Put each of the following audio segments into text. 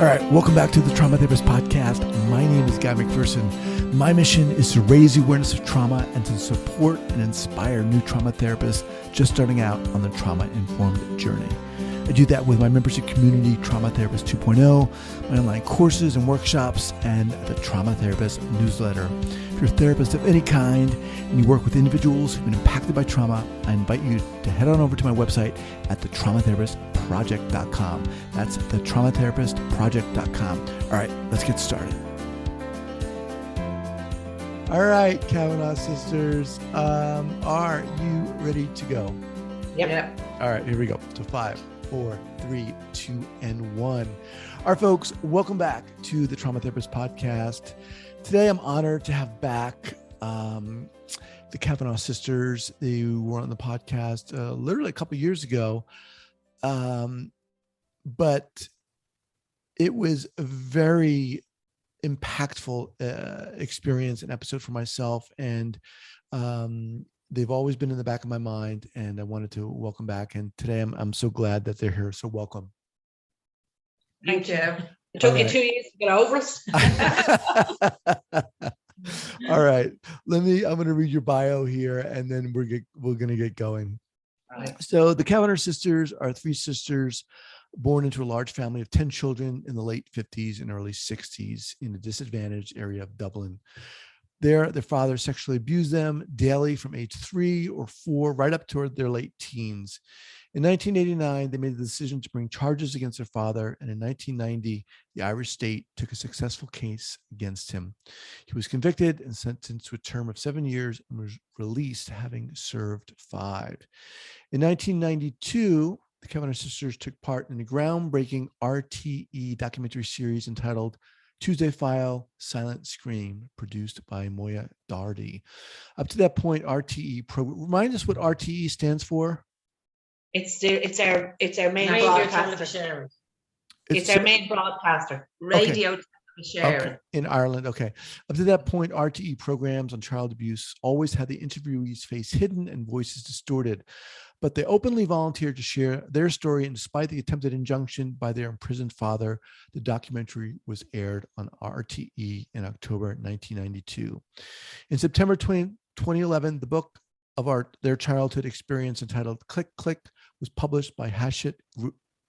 All right, welcome back to the Trauma Therapist Podcast. My name is Guy McPherson. My mission is to raise the awareness of trauma and to support and inspire new trauma therapists just starting out on the trauma-informed journey. I do that with my membership community, Trauma Therapist 2.0, my online courses and workshops, and the Trauma Therapist newsletter. If you're a therapist of any kind and you work with individuals who've been impacted by trauma, I invite you to head on over to my website at thetraumatherapistproject.com. That's thetraumatherapistproject.com. All right, let's get started. All right, Kavanagh sisters, are you ready to go? Yep. All right, here we go. So 5, 4, 3, 2, and 1. All right, folks, welcome back to the Trauma Therapist Podcast. Today, I'm honored to have back the Kavanagh sisters. They were on the podcast literally a couple years ago, but it was a very impactful experience and episode for myself, and they've always been in the back of my mind, and I wanted to welcome back. And today, I'm so glad that they're here. So welcome. Thank you. It took you 2 years to get over us. All right. I'm going to read your bio here, and then we're going to get going. Right. So the Kavanagh sisters are 3 sisters born into a large family of 10 children in the late 50s and early 60s in a disadvantaged area of Dublin. Their father sexually abused them daily from age 3 or 4 right up toward their late teens. In 1989, they made the decision to bring charges against their father, and in 1990, the Irish state took a successful case against him. He was convicted and sentenced to a term of 7 years and was released having served 5. In 1992, the Kavanagh sisters took part in a groundbreaking RTE documentary series entitled Tuesday File, Silent Scream, produced by Moya Doherty. Up to that point, remind us what RTE stands for. It's our main radio broadcaster. sharing. It's our main broadcaster. Radio sharing. Okay. In Ireland. Okay. Up to that point, RTE programs on child abuse always had the interviewees' face hidden and voices distorted, but they openly volunteered to share their story, and despite the attempted injunction by their imprisoned father, the documentary was aired on RTE in October 1992. In September 2011, the book of their childhood experience entitled Click Click was published by Hachette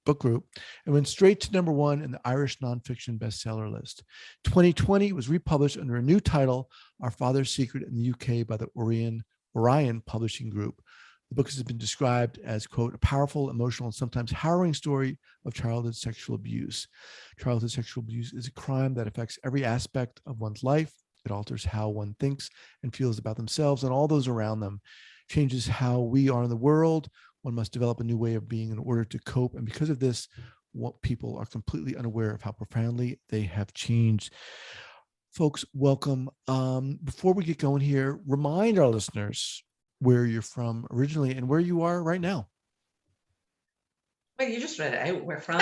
Book Group and went straight to number 1 in the Irish nonfiction bestseller list. 2020 was republished under a new title, Our Father's Secret, in the UK by the Orion Publishing Group. The book has been described as, quote, a powerful, emotional, and sometimes harrowing story of childhood sexual abuse. Childhood sexual abuse is a crime that affects every aspect of one's life. It alters how one thinks and feels about themselves and all those around them, changes how we are in the world. One must develop a new way of being in order to cope. And because of this, what people are completely unaware of how profoundly they have changed. Folks, welcome. Before we get going here, remind our listeners where you're from originally and where you are right now. Well, you just read it out. We're from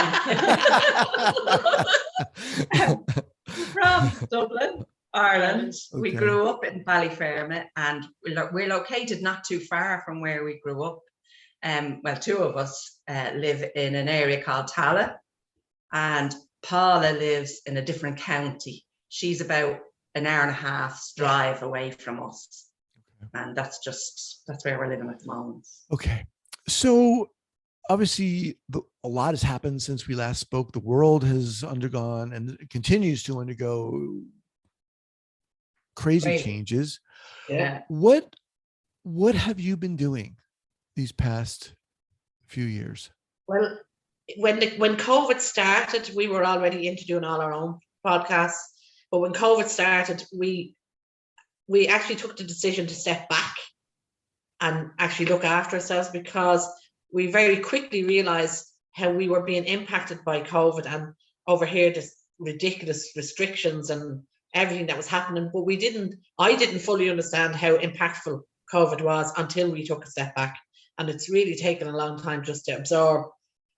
Dublin, Ireland. Okay. We grew up in Ballyfermot, and we're located not too far from where we grew up. Well, 2 of us live in an area called Tala, and Paula lives in a different county. She's about an hour and a half's drive away from us. Okay. And that's where we're living at the moment. Okay. So obviously a lot has happened since we last spoke. The world has undergone and continues to undergo crazy changes. Yeah. What have you been doing these past few years? Well, when COVID started, we were already into doing all our own podcasts. But when COVID started, we actually took the decision to step back and actually look after ourselves, because we very quickly realized how we were being impacted by COVID, and over here, this ridiculous restrictions and everything that was happening. But I didn't fully understand how impactful COVID was until we took a step back. And it's really taken a long time just to absorb,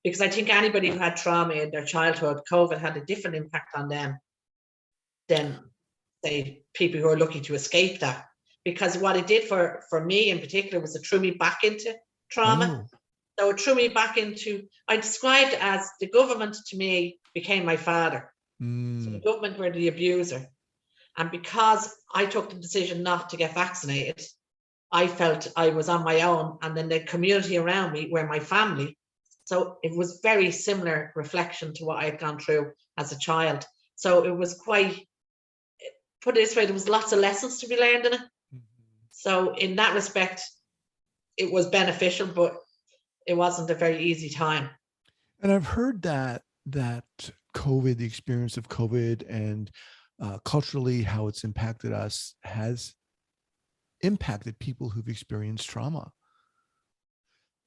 because I think anybody who had trauma in their childhood, COVID had a different impact on them than, say, people who are looking to escape that. Because what it did for me in particular was it threw me back into trauma. So it threw me back into, I described it as the government to me became my father. So the government were the abuser. And because I took the decision not to get vaccinated, I felt I was on my own, and then the community around me were my family. So it was very similar reflection to what I had gone through as a child. So it was quite, put it this way, there was lots of lessons to be learned in it. So in that respect, it was beneficial, but it wasn't a very easy time. And I've heard that COVID, the experience of COVID, and culturally how it's impacted us, has impacted people who've experienced trauma.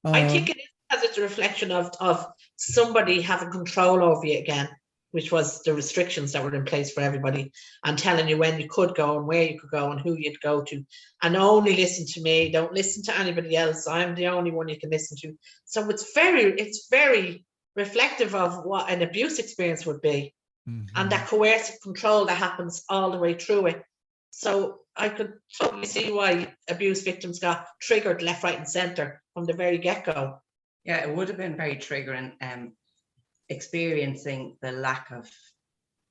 I think it is because it's a reflection of somebody having control over you again, which was the restrictions that were in place for everybody, and telling you when you could go and where you could go and who you'd go to, and only listen to me, don't listen to anybody else, I'm the only one you can listen to. So it's very reflective of what an abuse experience would be, and that coercive control that happens all the way through it. So I could totally see why abuse victims got triggered left, right, and centre from the very get-go. Yeah, it would have been very triggering, experiencing the lack of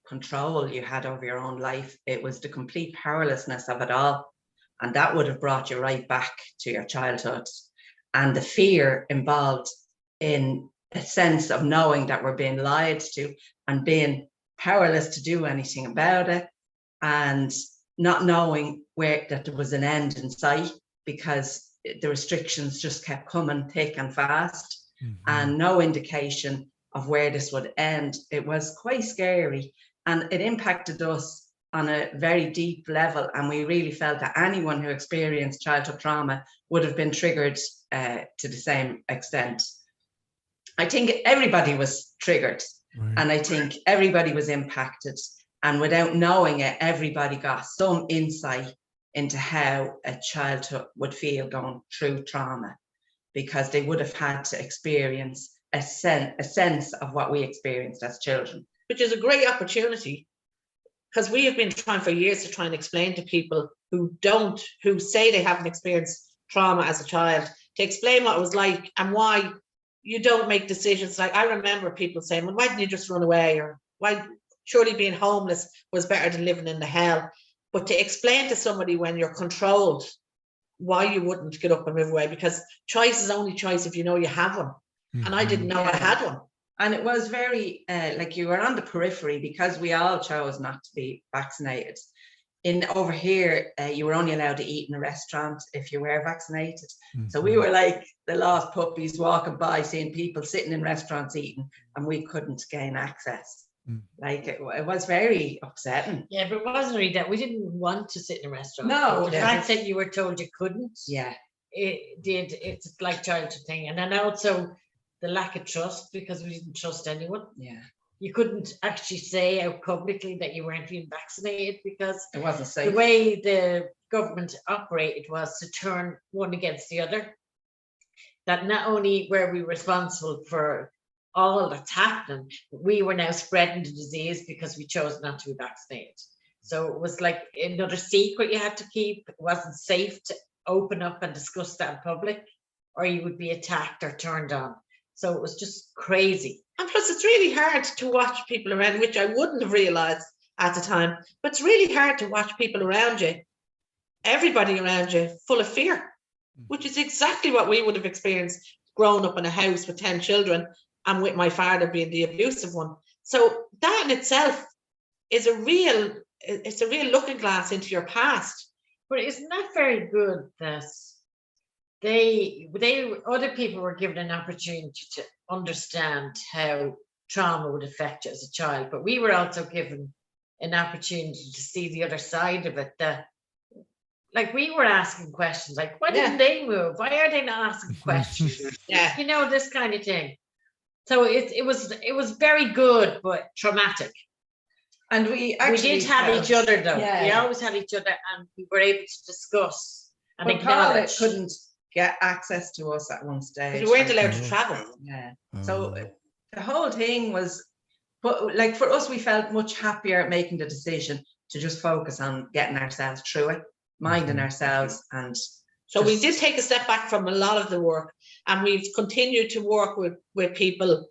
control you had over your own life. It was the complete powerlessness of it all. And that would have brought you right back to your childhood. And the fear involved in a sense of knowing that we're being lied to and being powerless to do anything about it, and not knowing that there was an end in sight, because the restrictions just kept coming thick and fast, and no indication of where this would end. It was quite scary, and it impacted us on a very deep level, and we really felt that anyone who experienced childhood trauma would have been triggered to the same extent. I think everybody was triggered, and I think everybody was impacted, and without knowing it, everybody got some insight into how a child would feel going through trauma, because they would have had to experience a sense of what we experienced as children. Which is a great opportunity, because we have been trying for years to try and explain to people who say they haven't experienced trauma as a child, to explain what it was like and why you don't make decisions. Like, I remember people saying, well, why didn't you just run away? Or why, surely being homeless was better than living in the hell. But to explain to somebody when you're controlled why you wouldn't get up and move away, because choice is only choice if you know you have one. And I didn't know I had one. And it was very, like, you were on the periphery because we all chose not to be vaccinated. Over here, you were only allowed to eat in a restaurant if you were vaccinated. So we were like the lost puppies walking by, seeing people sitting in restaurants eating, and we couldn't gain access. Like, it was very upsetting. Yeah, but it wasn't really that. We didn't want to sit in a restaurant. No. The fact that you were told you couldn't. Yeah. It's like childhood thing. And then also the lack of trust, because we didn't trust anyone. Yeah. You couldn't actually say out publicly that you weren't being vaccinated, because it wasn't safe. The way the government operated was to turn one against the other. That not only were we responsible for all that's happening, we were now spreading the disease because we chose not to be vaccinated. So it was like another secret you had to keep. It wasn't safe to open up and discuss that in public, or you would be attacked or turned on. So it was just crazy. And plus, it's really hard to watch people around, which I wouldn't have realised at the time, but it's really hard to watch people around you, everybody around you, full of fear, which is exactly what we would have experienced growing up in a house with 10 children and with my father being the abusive one. So that in itself is a real looking glass into your past. But isn't that very good that other people were given an opportunity to understand how trauma would affect you as a child, but we were also given an opportunity to see the other side of it. That, like, we were asking questions like, why didn't they move? Why are they not asking questions? Yeah, you know, this kind of thing. So it was very good, but traumatic. And we did have each other, though. Yeah. We always had each other, and we were able to discuss and but acknowledge. Paula couldn't get access to us at one stage. we weren't allowed to travel. Yeah. So the whole thing was, but like, for us, we felt much happier at making the decision to just focus on getting ourselves through it, minding ourselves, and So we did take a step back from a lot of the work, and we've continued to work with people.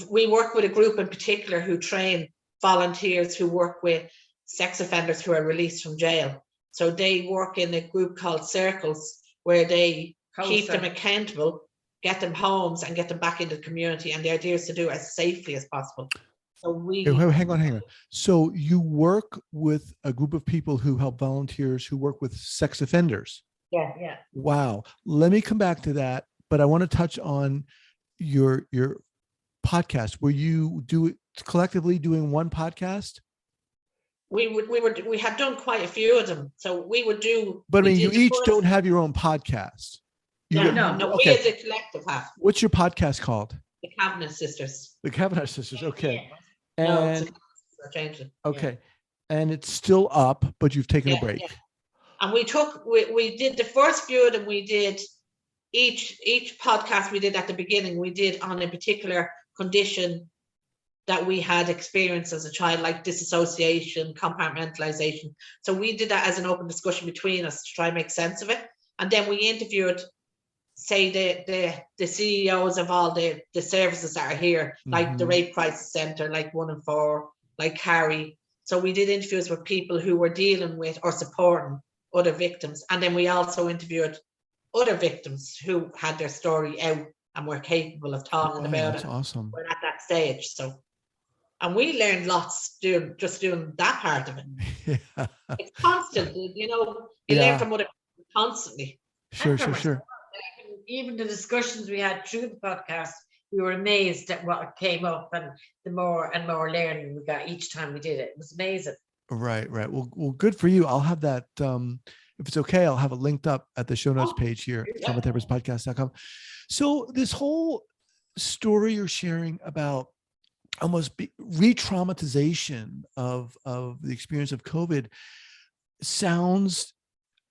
We work with a group in particular who train volunteers who work with sex offenders who are released from jail. So they work in a group called Circles, where they keep them accountable, get them homes, and get them back into the community. And the idea is to do it as safely as possible. So hang on. So you work with a group of people who help volunteers who work with sex offenders. Yeah. Wow. Let me come back to that, but I want to touch on your podcast. Were you collectively doing one podcast? We had done quite a few of them. So we would do. But I mean, you each don't have your own podcast. No, okay. We as a collective have. What's your podcast called? The Kavanagh Sisters. The Kavanagh Sisters. Okay. Yeah. And okay. Yeah. And it's still up, but you've taken a break. Yeah. And we did the first few of them. We did each podcast we did at the beginning, we did on a particular condition that we had experienced as a child, like disassociation, compartmentalization. So we did that as an open discussion between us to try and make sense of it. And then we interviewed, say, the CEOs of all the services that are here, like the Rape Crisis Centre, like 1 in 4, like Harvey. So we did interviews with people who were dealing with or supporting other victims. And then we also interviewed other victims who had their story out and were capable of talking about it. Awesome. We're at that stage. So, and we learned lots doing that part of it. Yeah. It's constant, you learn from other people constantly. Sure. Even the discussions we had through the podcast, we were amazed at what came up and the more and more learning we got each time we did it. It was amazing. Right. Well, good for you. I'll have that. If it's okay, I'll have it linked up at the show notes page here, traumatherapistpodcast.com. So this whole story you're sharing about almost re-traumatization of the experience of COVID sounds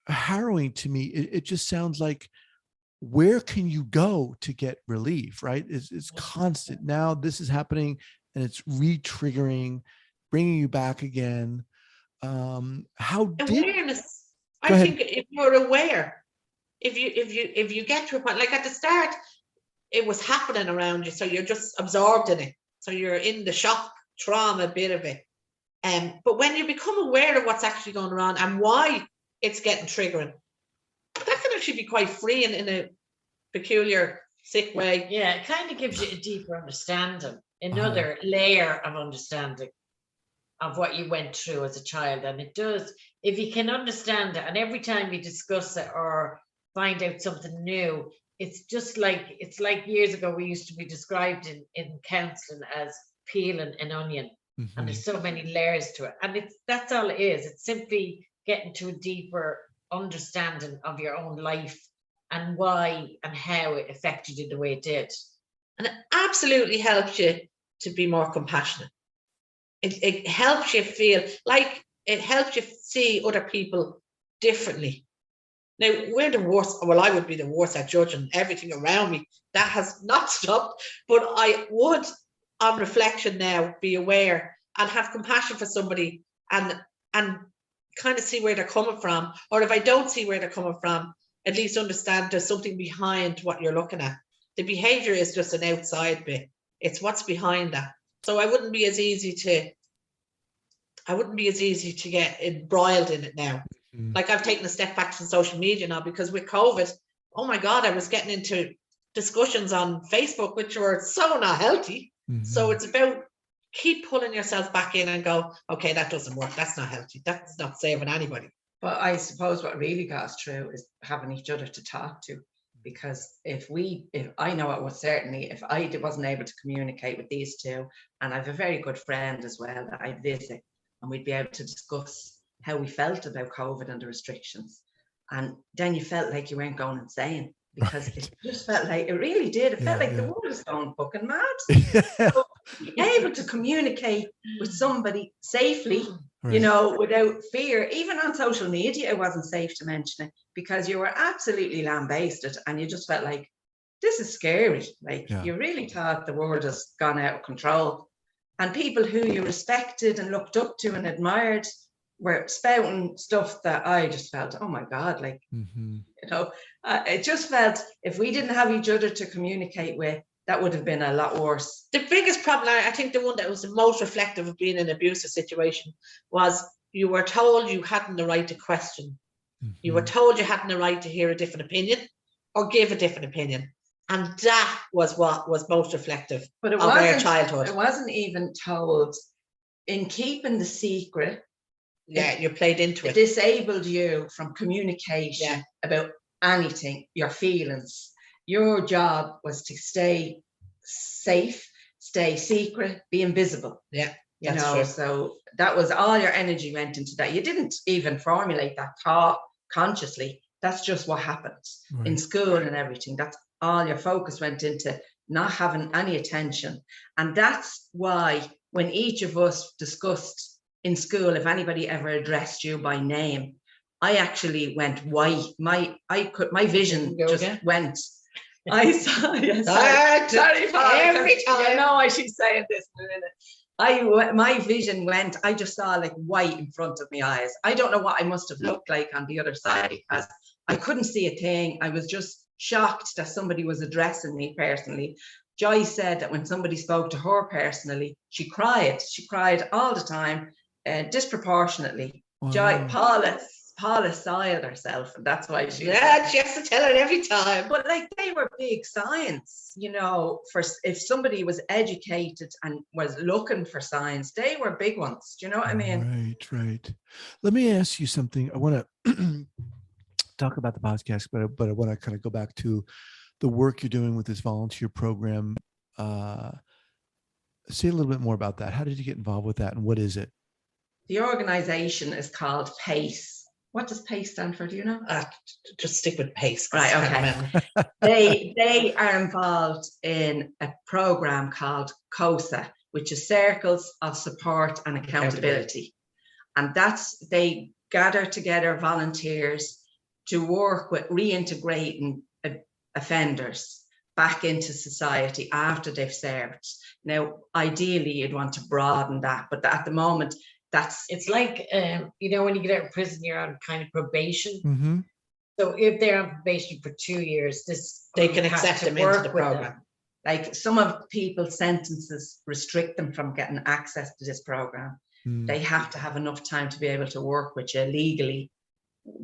harrowing to me. It just sounds like, where can you go to get relief, right? It's constant. Now this is happening and it's re-triggering, bringing you back again. Awareness. I think if you're aware, if you get to a point, like at the start, it was happening around you, so you're just absorbed in it. So you're in the shock, trauma bit of it. But when you become aware of what's actually going on and why it's getting triggering, that can actually be quite freeing in a peculiar, sick way. Yeah, it kind of gives you a deeper understanding, another layer of understanding of what you went through as a child. And it does, if you can understand it, and every time you discuss it or find out something new, it's like years ago we used to be described in counseling as peeling an onion. And there's so many layers to it. And that's all it is. It's simply getting to a deeper understanding of your own life and why and how it affected you the way it did. And it absolutely helps you to be more compassionate. It helps you feel like, it helps you see other people differently. Now, we're the worst. Well, I would be the worst at judging everything around me. That has not stopped. But I would, on reflection now, be aware and have compassion for somebody and kind of see where they're coming from. Or if I don't see where they're coming from, at least understand there's something behind what you're looking at. The behavior is just an outside bit. It's what's behind that. So I wouldn't be as easy to get embroiled in it now. Like I've taken a step back from social media now because with COVID, oh my God, I was getting into discussions on Facebook, which were so not healthy. So it's about keep pulling yourself back in and go, okay, that doesn't work. That's not healthy. That's not saving anybody. But I suppose what really got us through is having each other to talk to. Because if I know it was certainly, if I wasn't able to communicate with these two, and I have a very good friend as well that I visit, and we'd be able to discuss how we felt about COVID and the restrictions. And then you felt like you weren't going insane because it just felt like, it really did. It felt like the world was going fucking mad. So able to communicate with somebody safely, without fear. Even on social media, it wasn't safe to mention it because you were absolutely lambasted and you just felt like, this is scary. Like you really thought the world has gone out of control. And people who you respected and looked up to and admired were spouting stuff that I just felt, oh my God, like, Mm-hmm. you know, it just felt if we didn't have each other to communicate with, that would have been a lot worse. The biggest problem, I think the one that was the most reflective of being in an abusive situation was you were told you hadn't the right to question. Mm-hmm. You were told you hadn't the right to hear a different opinion or give a different opinion. And that was what was most reflective But of our childhood. It wasn't even told. In keeping the secret, yeah, you played into it it. disabled you from communication about anything, your feelings. Your job was to stay safe, stay secret, be invisible. Yeah, you know, true. So that was all your energy went into that. You didn't even formulate that thought consciously. That's just what happened in school and everything. That's all your focus went into, not having any attention. And that's why when each of us discussed in school, if anybody ever addressed you by name, I actually went white. My vision just went. I saw. Sorry, every time. You know why she's saying this in a minute. My vision went. I just saw like white in front of my eyes. I don't know what I must have looked like on the other side, because I couldn't see a thing. I was just shocked that somebody was addressing me personally. Joy said that when somebody spoke to her personally, she cried. She cried all the time, disproportionately. Wow. Joy, Paula soiled herself, and that's why she has to tell it every time. But like, they were big signs, you know, for if somebody was educated and was looking for signs, they were big ones. Do you know what I mean? Right. Let me ask you something. I want to talk about the podcast, but I want to kind of go back to the work you're doing with this volunteer program. Say a little bit more about that. How did you get involved with that, and what is it? The organization is called PACE. What does PACE stand for? Do you know? Just stick with PACE. Right. Okay. They are involved in a program called COSA, which is Circles of Support and Accountability, and they gather together volunteers to work with reintegrating offenders back into society after they've served. Now, ideally, you'd want to broaden that, but at the moment, it's like, you know, when you get out of prison, you're on kind of probation. Mm-hmm. So if they're on probation for 2 years, they can accept them into the program. Like, some of people's sentences restrict them from getting access to this program. They have to have enough time to be able to work with you legally.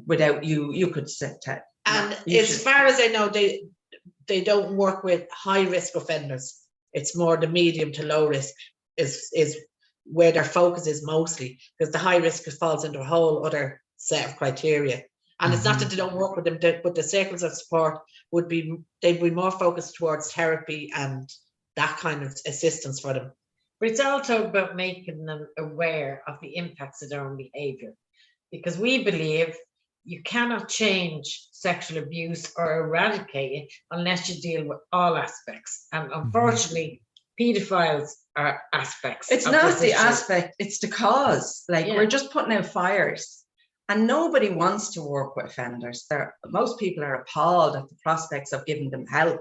Without you could sit that. And as far as I know, they don't work with high risk offenders. It's more the medium to low risk is where their focus is mostly, because the high risk falls into a whole other set of criteria. And it's not that they don't work with them, but the circles of support they'd be more focused towards therapy and that kind of assistance for them. But it's also about making them aware of the impacts of their own behavior, because we believe you cannot change sexual abuse or eradicate it unless you deal with all aspects. And unfortunately, pedophiles are aspects. It's not the aspect, it's the cause. Like, we're just putting out fires. And nobody wants to work with offenders. Most people are appalled at the prospects of giving them help.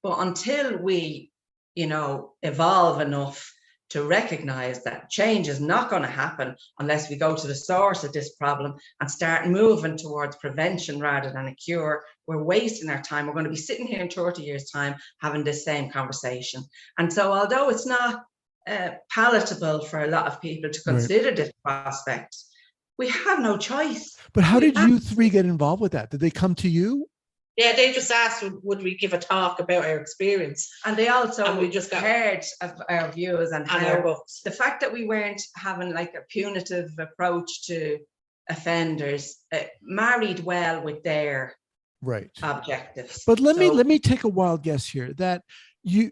But until we, you know, evolve enough to recognize that change is not going to happen unless we go to the source of this problem and start moving towards prevention rather than a cure, we're wasting our time. We're going to be sitting here in 30 years' time having this same conversation. And so, although it's not palatable for a lot of people to consider this prospect, we have no choice. But how did you three get involved with that? Did they come to you? Yeah, they just asked, would we give a talk about our experience? And they also we just heard of our views and our books. The fact that we weren't having like a punitive approach to offenders married well with their objectives. But let me take a wild guess here that you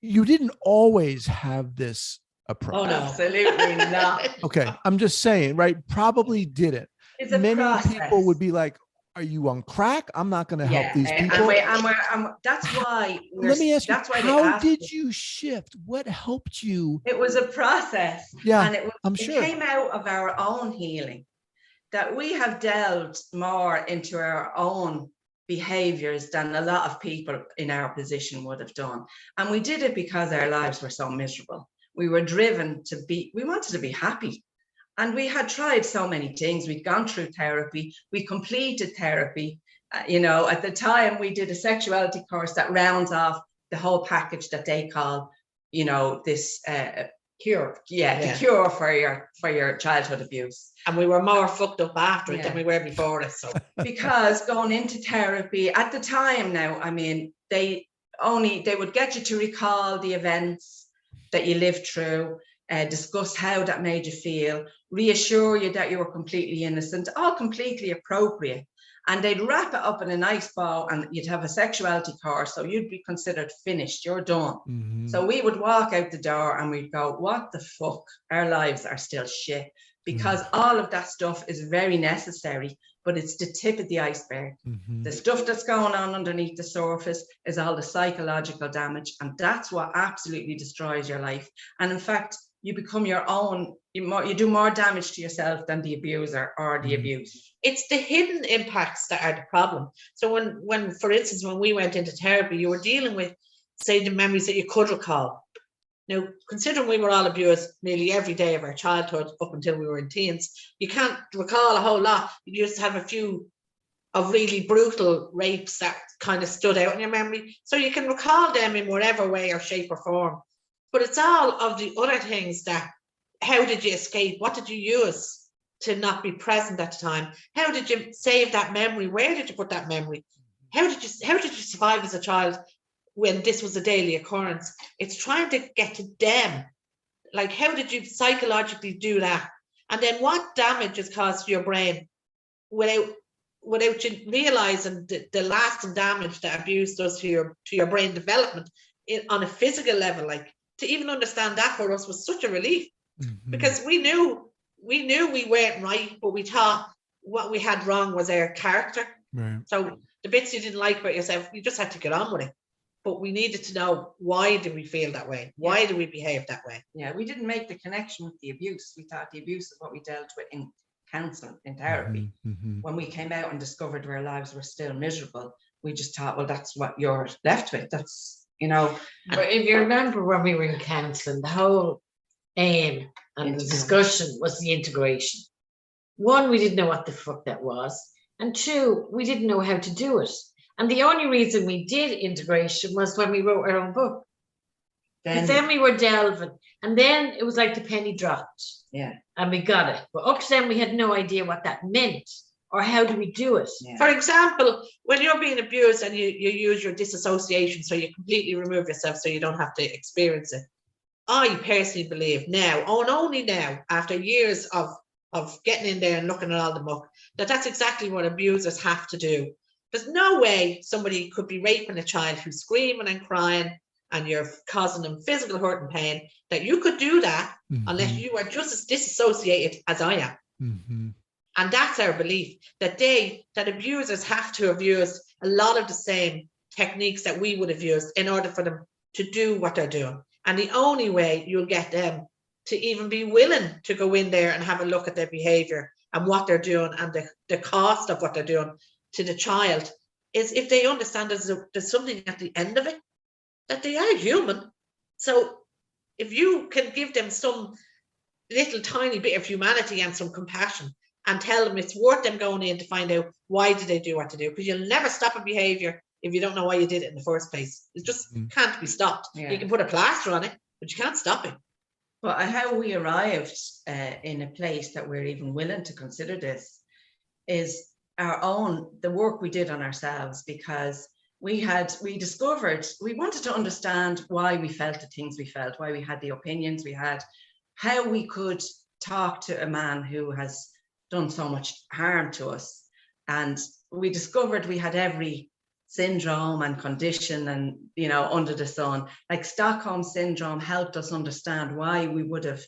didn't always have this approach. Oh, no, absolutely not. Okay, I'm just saying, right? Probably didn't. It's a Many process. people would be like, are you on crack? I'm not going to help these people. And that's why. Let me ask you, how did you shift? What helped you? It was a process. Yeah, and it came out of our own healing, that we have delved more into our own behaviors than a lot of people in our position would have done. And we did it because our lives were so miserable. We were driven we wanted to be happy. And we had tried so many things. We'd gone through therapy. We completed therapy. At the time we did a sexuality course that rounds off the whole package that they call, this Cure. the cure for your childhood abuse. And we were more fucked up after it than we were before it. So because going into therapy at the time now, I mean, they would get you to recall the events that you lived through, discuss how that made you feel, reassure you that you were completely innocent, all completely appropriate. And they'd wrap it up in a nice bow, and you'd have a sexuality course, so you'd be considered finished, you're done. Mm-hmm. So we would walk out the door and we'd go, what the fuck? Our lives are still shit. Because all of that stuff is very necessary, but it's the tip of the iceberg. Mm-hmm. The stuff that's going on underneath the surface is all the psychological damage, and that's what absolutely destroys your life. And in fact, you become your own, you do more damage to yourself than the abuser or the abuse. It's the hidden impacts that are the problem. So when, for instance, when we went into therapy, you were dealing with, say, the memories that you could recall. Now, considering we were all abused nearly every day of our childhood up until we were in teens, you can't recall a whole lot. You just have a few of really brutal rapes that kind of stood out in your memory. So you can recall them in whatever way or shape or form. But it's all of the other things that, how did you escape? What did you use to not be present at the time? How did you save that memory? Where did you put that memory? How did you survive as a child when this was a daily occurrence? It's trying to get to them. Like, how did you psychologically do that? And then what damage is caused to your brain without you realizing the lasting damage that abuse does to your brain development on a physical level. Like, to even understand that for us was such a relief, because we knew we weren't right, but we thought what we had wrong was our character. Right. So the bits you didn't like about yourself, you just had to get on with it. But we needed to know, why do we feel that way? Why do we behave that way? Yeah, we didn't make the connection with the abuse. We thought the abuse is what we dealt with in counselling, in therapy. When we came out and discovered our lives were still miserable, we just thought, well, that's what you're left with. That's, But if you remember when we were in counselling, the whole aim and the discussion was the integration. One, we didn't know what the fuck that was. And two, we didn't know how to do it. And the only reason we did integration was when we wrote our own book. Because then we were delving. And then it was like the penny dropped. Yeah. And we got it. But up to then, we had no idea what that meant. Or how do we do it? Yeah. For example, when you're being abused and you use your disassociation, so you completely remove yourself so you don't have to experience it. I personally believe now, and only now, after years of getting in there and looking at all the muck, that's exactly what abusers have to do. There's no way somebody could be raping a child who's screaming and crying and you're causing them physical hurt and pain, that you could do that unless you are just as disassociated as I am. And that's our belief, that abusers have to have used a lot of the same techniques that we would have used in order for them to do what they're doing. And the only way you'll get them to even be willing to go in there and have a look at their behavior and what they're doing and the cost of what they're doing to the child is if they understand there's something at the end of it, that they are human. So if you can give them some little tiny bit of humanity and some compassion, and tell them it's worth them going in to find out why did they do what they do, because you'll never stop a behavior if you don't know why you did it in the first place. It just can't be stopped. You can put a plaster on it, but you can't stop it. But how we arrived in a place that we're even willing to consider this is the work we did on ourselves, because we discovered, we wanted to understand why we felt the things we felt, why we had the opinions we had, how we could talk to a man who has done so much harm to us. And we discovered we had every syndrome and condition and, under the sun. Like Stockholm syndrome helped us understand why we would have,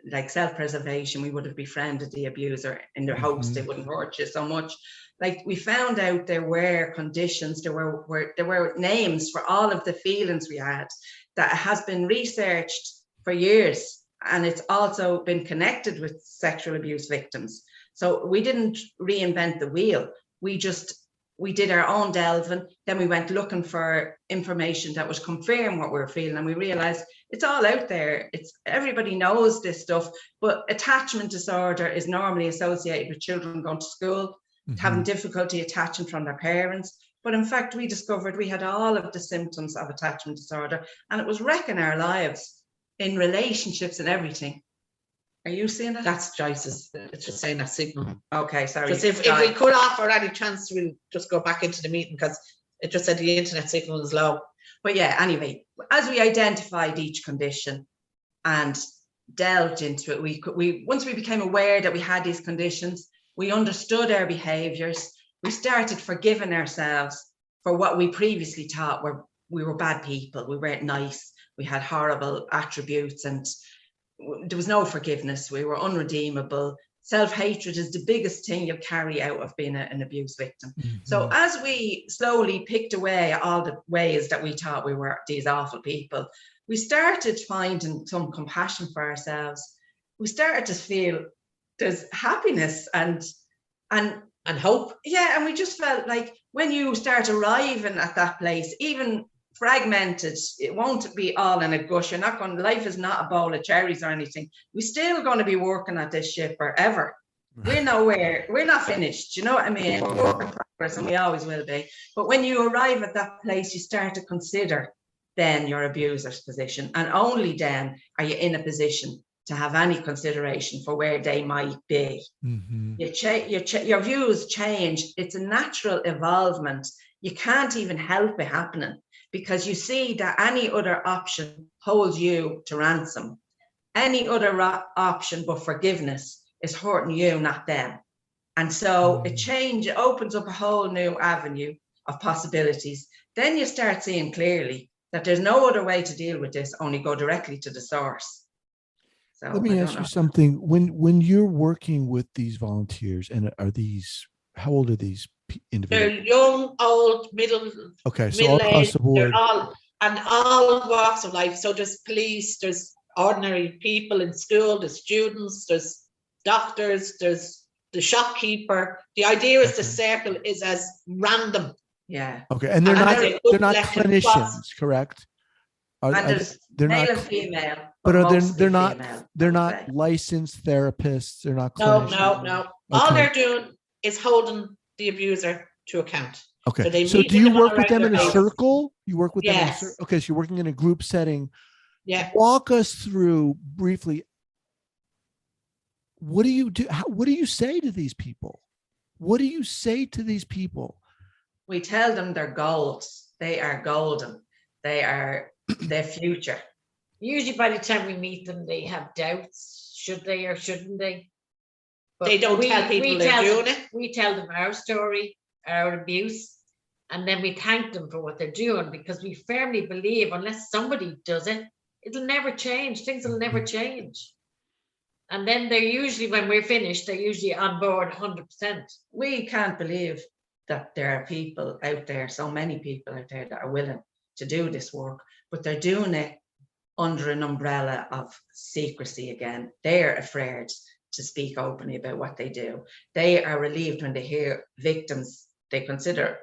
like self-preservation, we would have befriended the abuser in the hopes they wouldn't hurt you so much. Like, we found out there were conditions, there were names for all of the feelings we had that has been researched for years. And it's also been connected with sexual abuse victims. So we didn't reinvent the wheel. We just we did our own delving. Then we went looking for information that would confirm what we were feeling. And we realized it's all out there. Everybody knows this stuff, but attachment disorder is normally associated with children going to school, having difficulty attaching from their parents. But in fact, we discovered we had all of the symptoms of attachment disorder, and it was wrecking our lives in relationships and everything. Are you seeing that? That's Joyce's. It's just saying a signal. Okay, sorry. Because if we could offer any chance, we'll just go back into the meeting, because it just said the internet signal is low. But yeah, anyway, as we identified each condition and delved into it, we once we became aware that we had these conditions, we understood our behaviours. We started forgiving ourselves for what we previously thought we were bad people. We weren't nice. We had horrible attributes, and there was no forgiveness. We were unredeemable. Self-hatred is the biggest thing you'll carry out of being an abuse victim. So as we slowly picked away at all the ways that we thought we were these awful people, we started finding some compassion for ourselves. We started to feel there's happiness and hope. Yeah, and we just felt like when you start arriving at that place, even fragmented, it won't be all in a gush. Life is not a bowl of cherries or anything. We're still going to be working at this ship forever. We're not finished. You know what I mean? We're work in progress, and we always will be. But when you arrive at that place, you start to consider then your abuser's position, and only then are you in a position to have any consideration for where they might be. Your views change. It's a natural evolvement. You can't even help it happening, because you see that any other option holds you to ransom. Any other option but forgiveness is hurting you, not them. And so it opens up a whole new avenue of possibilities. Then you start seeing clearly that there's no other way to deal with this, only go directly to the source. So let me ask you something. When you're working with these volunteers, and how old are these individuals? They're young, old, middle. Okay, so all across the board. All walks of life. So there's police, there's ordinary people in school, there's students, there's doctors, there's the shopkeeper. The idea is the circle is as random. Yeah. Okay, and they're not clinicians, correct? There's male and female. But they're not licensed therapists. They're not clinicians. No. Okay. All they're doing is holding the abuser to account. Okay. So do you work with them in a circle? You work with them in a circle? Okay, so you're working in a group setting. Yeah. Walk us through briefly. What do you do? What do you say to these people? What do you say to these people? We tell them they're gold. They are golden. They are their future. Usually by the time we meet them, they have doubts. Should they or shouldn't they? But they don't tell people they're doing it. We tell them our story, our abuse, and then we thank them for what they're doing, because we firmly believe unless somebody does it, it'll never change. Things will never change. And then they're usually, when we're finished, they're usually on board 100%. We can't believe that there are people out there, so many people out there that are willing to do this work, but they're doing it under an umbrella of secrecy again. They're afraid to speak openly about what they do. They are relieved when they hear victims they consider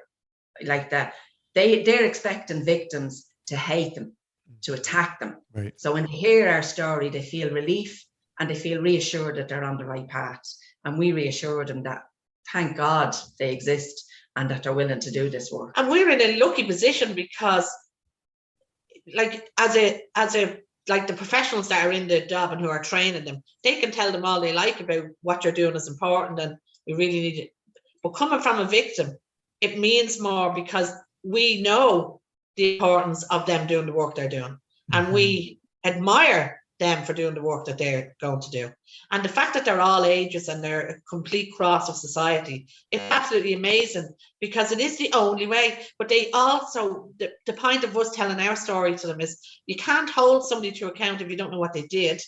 like that. They're expecting victims to hate them, to attack them. Right. So when they hear our story, they feel relief and they feel reassured that they're on the right path. And we reassure them that, thank God they exist and that they're willing to do this work. And we're in a lucky position because, like, like the professionals that are in the job and who are training them, they can tell them all they like about what you're doing is important and we really need it. But coming from a victim, it means more, because we know the importance of them doing the work they're doing. And we admire them for doing the work that they're going to do. And the fact that they're all ages and they're a complete cross of society is absolutely amazing, because it is the only way. But they also, the point of us telling our story to them is, you can't hold somebody to account if you don't know what they did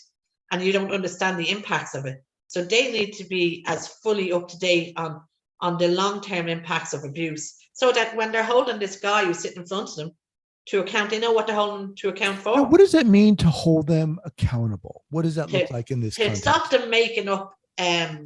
and you don't understand the impacts of it. So they need to be as fully up to date on the long-term impacts of abuse, so that when they're holding this guy who's sitting in front of them to account, they know what they're holding to account for. Now, what does that mean to hold them accountable? What does that look like in this context? To stop them making up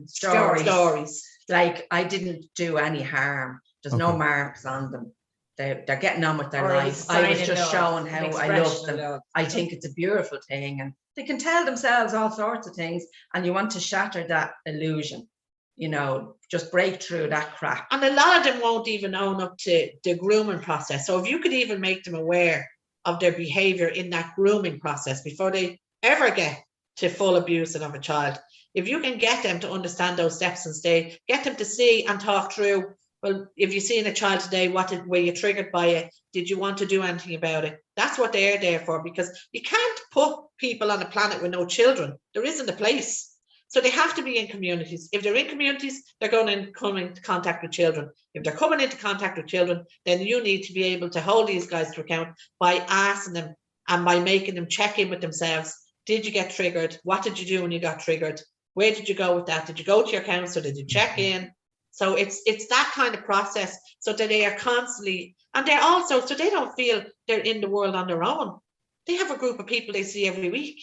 stories. Like, I didn't do any harm. There's no marks on them. They're getting on with their life. I was just showing how I love them. I think it's a beautiful thing, and they can tell themselves all sorts of things, and you want to shatter that illusion, you know, just break through that crap. And a lot of them won't even own up to the grooming process. So if you could even make them aware of their behavior in that grooming process before they ever get to full abusing of a child, if you can get them to understand those steps and get them to see and talk through, well, if you're seeing a child today, were you triggered by it? Did you want to do anything about it? That's what they're there for, because you can't put people on a planet with no children. There isn't a place. So they have to be in communities. If they're in communities, they're going to come into contact with children. If they're coming into contact with children, then you need to be able to hold these guys to account by asking them and by making them check in with themselves. Did you get triggered? What did you do when you got triggered? Where did you go with that? Did you go to your counsellor? Did you check in? So it's that kind of process, so that they are constantly, and they're also, so they don't feel they're in the world on their own. They have a group of people they see every week.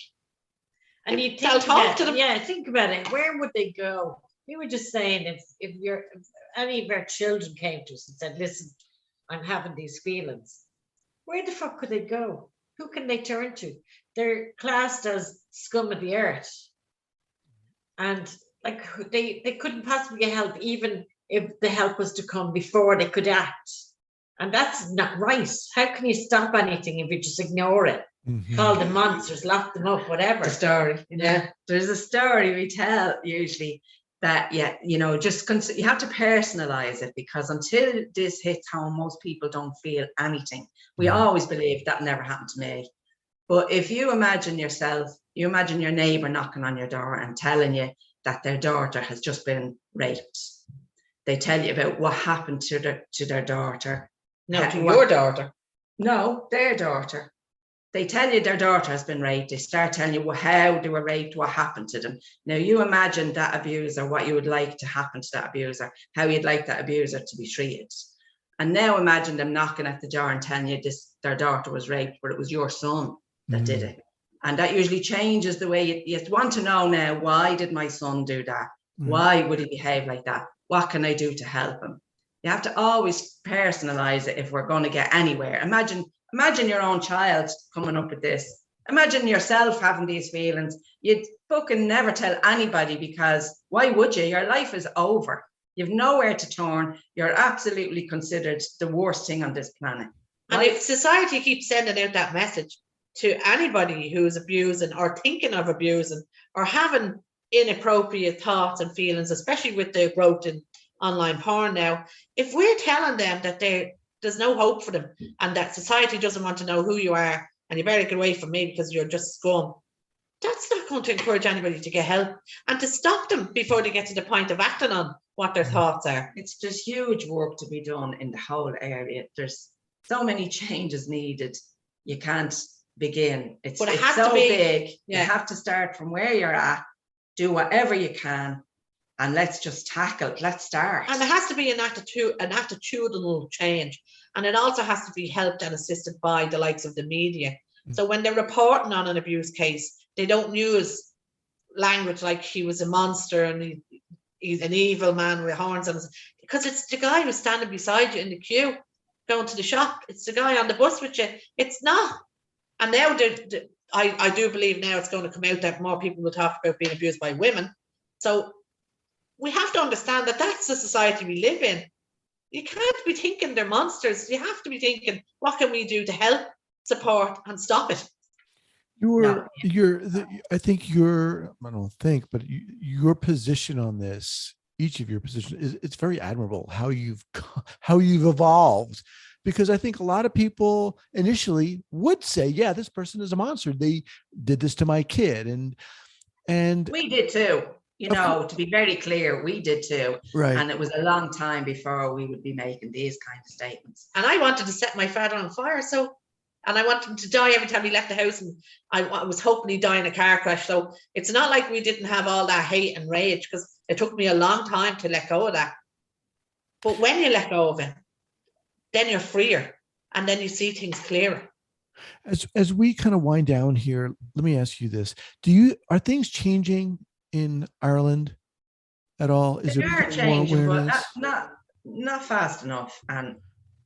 And you talk to them. Yeah, think about it. Where would they go? We were just saying, if any of our children came to us and said, listen, I'm having these feelings, where the fuck could they go? Who can they turn to? They're classed as scum of the earth. And like they couldn't possibly get help, even if the help was to come before they could act. And that's not right. How can you stop anything if you just ignore it? Mm-hmm. Call them monsters, lock them up, whatever. The story. Yeah. There's a story we tell usually that, you know, just you have to personalize it, because until this hits home, most people don't feel anything. We always believe that never happened to me. But if you imagine yourself, you imagine your neighbor knocking on your door and telling you that their daughter has just been raped. They tell you about what happened to their daughter. No, to your daughter. No, their daughter. They tell you their daughter has been raped. They start telling you how they were raped, what happened to them. Now you imagine that abuser, what you would like to happen to that abuser, how you'd like that abuser to be treated. And now imagine them knocking at the door and telling you their daughter was raped, but it was your son that did it. And that usually changes the way you want to know now, why did my son do that? Why would he behave like that? What can I do to help him? You have to always personalize it if we're going to get anywhere. Imagine your own child coming up with this. Imagine yourself having these feelings. You'd fucking never tell anybody, because why would you? Your life is over. You've nowhere to turn. You're absolutely considered the worst thing on this planet. And if society keeps sending out that message to anybody who's abusing or thinking of abusing or having inappropriate thoughts and feelings, especially with the growth in online porn now, if we're telling them that there's no hope for them and that society doesn't want to know who you are and you better get away from me because you're just scum, that's not going to encourage anybody to get help and to stop them before they get to the point of acting on what their thoughts are. There's huge work to be done in the whole area. There's so many changes needed. You can't begin. It's so big. Yeah. You have to start from where you're at, do whatever you can, and let's just tackle it. Let's start. And there has to be an attitudinal change. And it also has to be helped and assisted by the likes of the media. So when they're reporting on an abuse case, they don't use language like he was a monster and he's an evil man with horns on his, because it's the guy who's standing beside you in the queue going to the shop. It's the guy on the bus with you. It's not. And now I do believe now it's going to come out that more people will talk about being abused by women. So we have to understand that that's the society we live in. You can't be thinking they're monsters. You have to be thinking, what can we do to help, support, and stop it? Your position on this, each of your positions, it's very admirable how you've evolved. Because I think a lot of people initially would say, yeah, this person is a monster. They did this to my kid. And we did too. You know, to be very clear, we did too. Right. And it was a long time before we would be making these kind of statements. And I wanted to set my father on fire. And I wanted him to die every time he left the house. And I was hoping he'd die in a car crash. So it's not like we didn't have all that hate and rage, because it took me a long time to let go of that. But when you let go of it, then you're freer, and then you see things clearer. As we kind of wind down here, let me ask you this: are things changing in Ireland at all? Is there changing, more awareness? But not fast enough. And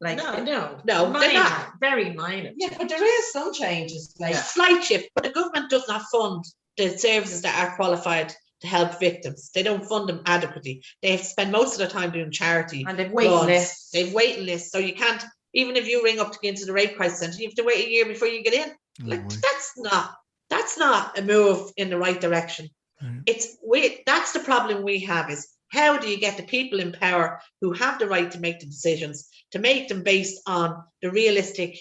like, No, minor, they're not. very minor. yeah, but there is some changes. Like, Slight shift, but the government does not fund the services that are qualified to help victims. They don't fund them adequately. They spend most of their time doing charity. and they've waiting lists. They've waiting lists, so you can't, even if you ring up to get into the rape crisis centre, you have to wait a year before you get in. Like, that's not a move in the right direction. That's the problem we have, is how do you get the people in power who have the right to make the decisions, to make them based on the realistic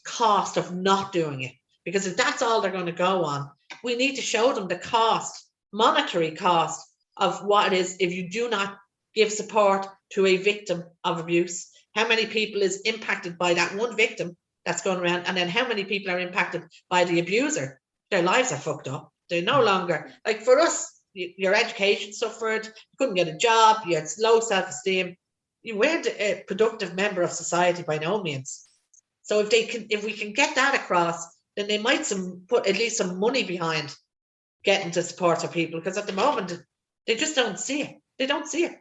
cost of not doing it? Because if that's all they're going to go on, we need to show them the cost, monetary cost, of what it is if you do not give support to a victim of abuse. How many people is impacted by that one victim that's going around, and then how many people are impacted by the abuser? Their lives are fucked up. They're no longer, like, for us, your education suffered, you couldn't get a job, you had low self-esteem, you weren't a productive member of society by no means. So if we can get that across, then they might put at least some money behind getting to support our people, because at the moment they just don't see it. They don't see it.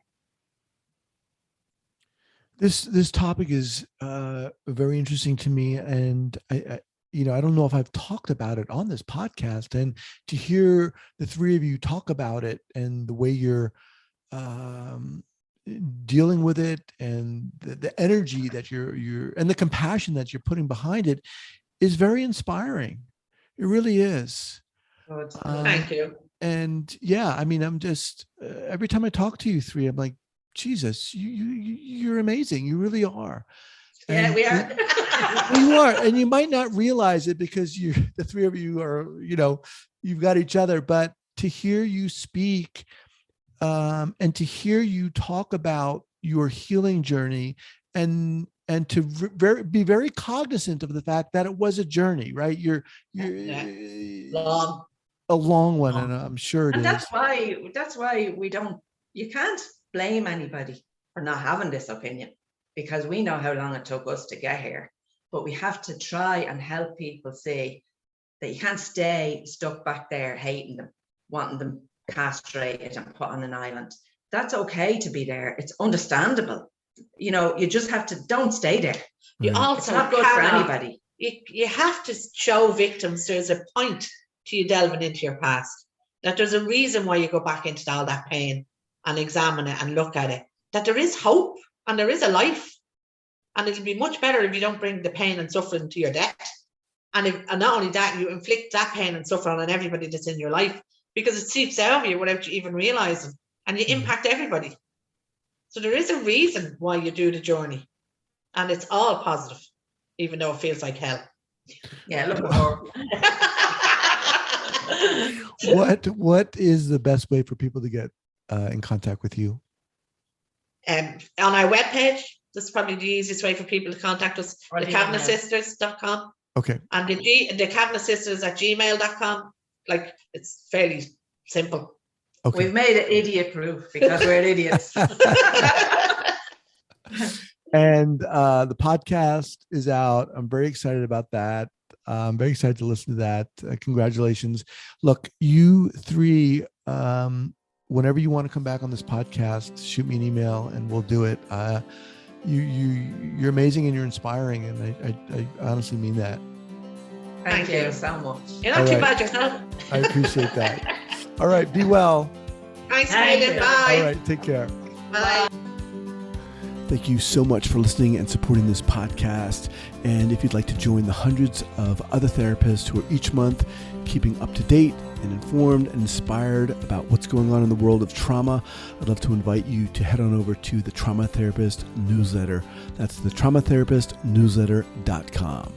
This topic is very interesting to me, and I don't know if I've talked about it on this podcast, and to hear the three of you talk about it and the way you're dealing with it, and the energy that you're and the compassion that you're putting behind it is very inspiring. It really is. Thank you. And yeah, I mean, I'm just every time I talk to you three, I'm like, Jesus, you're amazing. You really are. Yeah, we are. You are, and you might not realize it because the three of you are, you've got each other. But to hear you speak, and to hear you talk about your healing journey, and to be very cognizant of the fact that it was a journey, right? You're a long one, and I'm sure it is. That's why you can't blame anybody for not having this opinion, because we know how long it took us to get here. But we have to try and help people see that you can't stay stuck back there hating them, wanting them castrated and put on an island. That's okay to be there. It's understandable. You just have to, don't stay there. You also, it's not good for anybody. You have to show victims there's a point to you delving into your past, that there's a reason why you go back into all that pain and examine it and look at it, that there is hope and there is a life. And it'll be much better if you don't bring the pain and suffering to your death. And not only that, you inflict that pain and suffering on everybody that's in your life, because it seeps out of you without you even realizing, and you impact everybody. So there is a reason why you do the journey, and it's all positive, even though it feels like hell. Yeah, look for What is the best way for people to get in contact with you? On our webpage, this is probably the easiest way for people to contact us, thekavanaghsisters.com. Okay. And the kavanaghsisters@gmail.com. Like, it's fairly simple. Okay. We've made it idiot proof because we're idiots. And the podcast is out. I'm very excited about that. I'm very excited to listen to that. Congratulations. Look, you three, whenever you want to come back on this podcast, shoot me an email and we'll do it. You're amazing and you're inspiring, and I honestly mean that. Thank you so much. You're not too bad yourself. I appreciate that. All right, be well. Thanks, Megan. Bye. All right, take care. Bye. Thank you so much for listening and supporting this podcast. And if you'd like to join the hundreds of other therapists who are each month keeping up to date and informed and inspired about what's going on in the world of trauma, I'd love to invite you to head on over to the Trauma Therapist newsletter. That's the traumatherapistnewsletter.com.